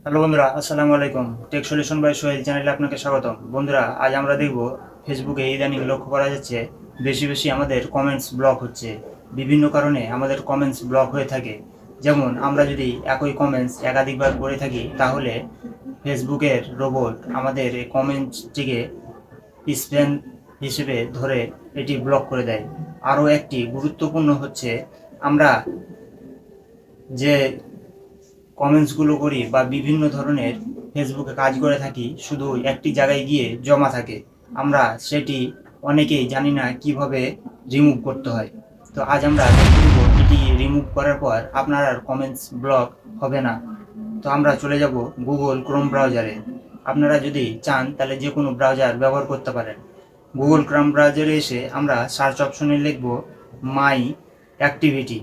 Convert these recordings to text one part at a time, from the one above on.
Hello বন্ধুরা, আসসালামু আলাইকুম। টেক সলিউশন বাই সোহেল চ্যানেলে আপনাকে স্বাগতম। বন্ধুরা, আজ আমরা দেখব ফেসবুকে ইদানিং লক্ষ্য করা যাচ্ছে বেশি বেশি আমাদের কমেন্টস ব্লক হচ্ছে। বিভিন্ন কারণে আমাদের কমেন্টস ব্লক হয়ে থাকে। যেমন আমরা যদি একই কমেন্টস একাধিকবার করে থাকি তাহলে ফেসবুকের রোবট আমাদের এই কমেন্টসটিকে স্প্যাম হিসেবে ধরে এটি ব্লক করে দেয়। আরও একটি গুরুত্বপূর্ণ হচ্ছে আমরা যে কমেন্টসগুলো করি বা বিভিন্ন ধরনের ফেসবুকে কাজ করে থাকি শুধু একটি জায়গায় গিয়ে জমা থাকে। আমরা সেটি অনেকেই জানি না কিভাবে রিমুভ করতে হয়। তো আজ আমরা দেখব এটি রিমুভ করার পর আপনার আর কমেন্টস ব্লক হবে না। তো আমরা চলে যাব গুগল ক্রোম ব্রাউজারে। আপনারা যদি চান তাহলে যে কোনো ব্রাউজার ব্যবহার করতে পারেন। গুগল ক্রোম ব্রাউজারে এসে আমরা সার্চ অপশনে লিখব মাই অ্যাক্টিভিটি।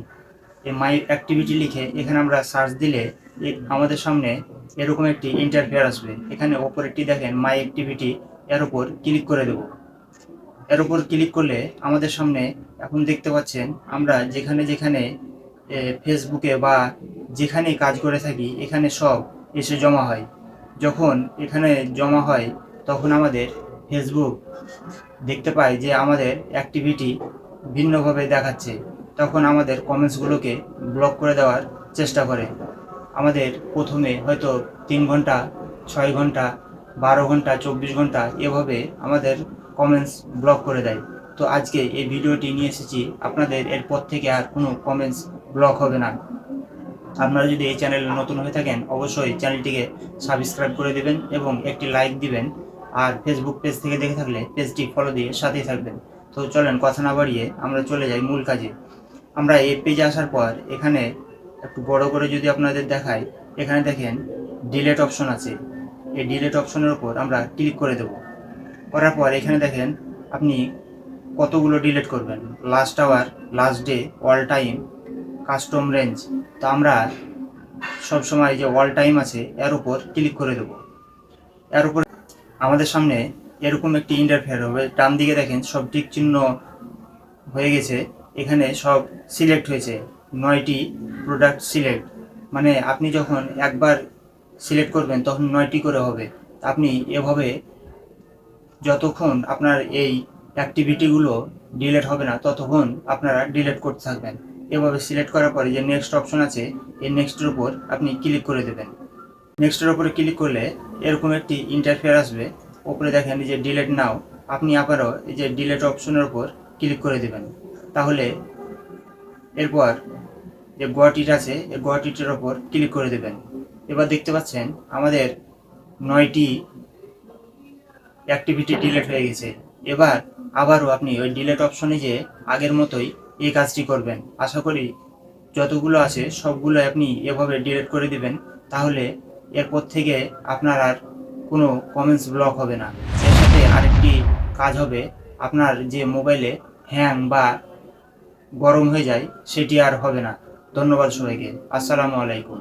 এই মাই অ্যাক্টিভিটি লিখে এখানে আমরা সার্চ দিলে আমাদের সামনে এরকম একটি ইন্টারফেয়ার আসবে। এখানে ওপর একটি দেখেন মাই অ্যাক্টিভিটি, এর উপর ক্লিক করে দেব। এর উপর ক্লিক করলে আমাদের সামনে এখন দেখতে পাচ্ছেন আমরা যেখানে যেখানে ফেসবুকে বা যেখানে কাজ করে থাকি এখানে সব এসে জমা হয়। যখন এখানে জমা হয় তখন আমাদের ফেসবুক দেখতে পায় যে আমাদের অ্যাক্টিভিটি ভিন্নভাবে দেখাচ্ছে। তখন আমাদের কমেন্টসগুলোকে ব্লক করে দেওয়ার চেষ্টা করে। আমাদের প্রথমে হয়তো 3 ঘন্টা, 6 ঘন্টা, 12 ঘন্টা, 24 ঘন্টা এভাবে আমাদের কমেন্টস ব্লক করে দেয়। তো আজকে এই ভিডিওটি নিয়ে এসেছি আপনাদের এরপর থেকে আর কোনো কমেন্টস ব্লক হবে না। আপনারা যদি এই চ্যানেলে নতুন হয়ে থাকেন অবশ্যই চ্যানেলটিকে সাবস্ক্রাইব করে দেবেন এবং একটি লাইক দিবেন। আর ফেসবুক পেজ থেকে দেখে থাকলে পেজটি ফলো দিয়ে সাথেই থাকবেন। তো চলেন কথা না বাড়িয়ে আমরা চলে যাই মূল কাজে। আমরা এই পেজে আসার পর এখানে একটু বড় করে যদি আপনাদের দেখাই, এখানে দেখেন ডিলেট অপশন আছে। এই ডিলেট অপশনের উপর আমরা ক্লিক করে দেব। করার পর এখানে দেখেন আপনি কতগুলো ডিলেট করবেন, last hour, last day, all time, custom range. তো আমরা সবসময় যে অল টাইম আছে এর উপর ক্লিক করে দেব। এর উপর আমাদের সামনে এরকম একটি ইন্টারফেয়ার হবে। ডান দিকে দেখেন সব টিক চিহ্ন হয়ে গেছে। এখানে সব সিলেক্ট হয়েছে, 9টি প্রোডাক্ট সিলেক্ট। মানে আপনি যখন একবার সিলেক্ট করবেন তখন 9টি করে হবে। আপনি এভাবে যতক্ষণ আপনার এই অ্যাক্টিভিটিগুলো ডিলিট হবে না ততক্ষণ আপনারা ডিলিট করতে থাকবেন। এভাবে সিলেক্ট করার পরে যে নেক্সট অপশন আছে এই নেক্সটের উপর আপনি ক্লিক করে দেবেন। নেক্সটের উপরে ক্লিক করলে এরকম একটি ইন্টারফেয়ার আসবে। উপরে দেখেন যে ডিলিট নাও, আপনি আবারও এই যে ডিলিট অপশনের উপর ক্লিক করে দেবেন। তাহলে এরপর যে গোয়াটিট আছে এই গোয়াটিটের ওপর ক্লিক করে দেবেন। এবার দেখতে পাচ্ছেন আমাদের 9টি অ্যাক্টিভিটি ডিলিট হয়ে গেছে। এবার আবারও আপনি ওই ডিলিট অপশনে যে আগের মতোই এই কাজটি করবেন। আশা করি যতগুলো আছে সবগুলো আপনি এভাবে ডিলিট করে দিবেন। তাহলে এরপর থেকে আপনার আর কোনো কমেন্টস ব্লক হবে না। এর সাথে আরেকটি কাজ হবে, আপনার যে মোবাইলে হ্যাং বা গরম হয়ে যায় সেটি আর হবে না। ধন্যবাদ সবাইকে। আসসালামু আলাইকুম।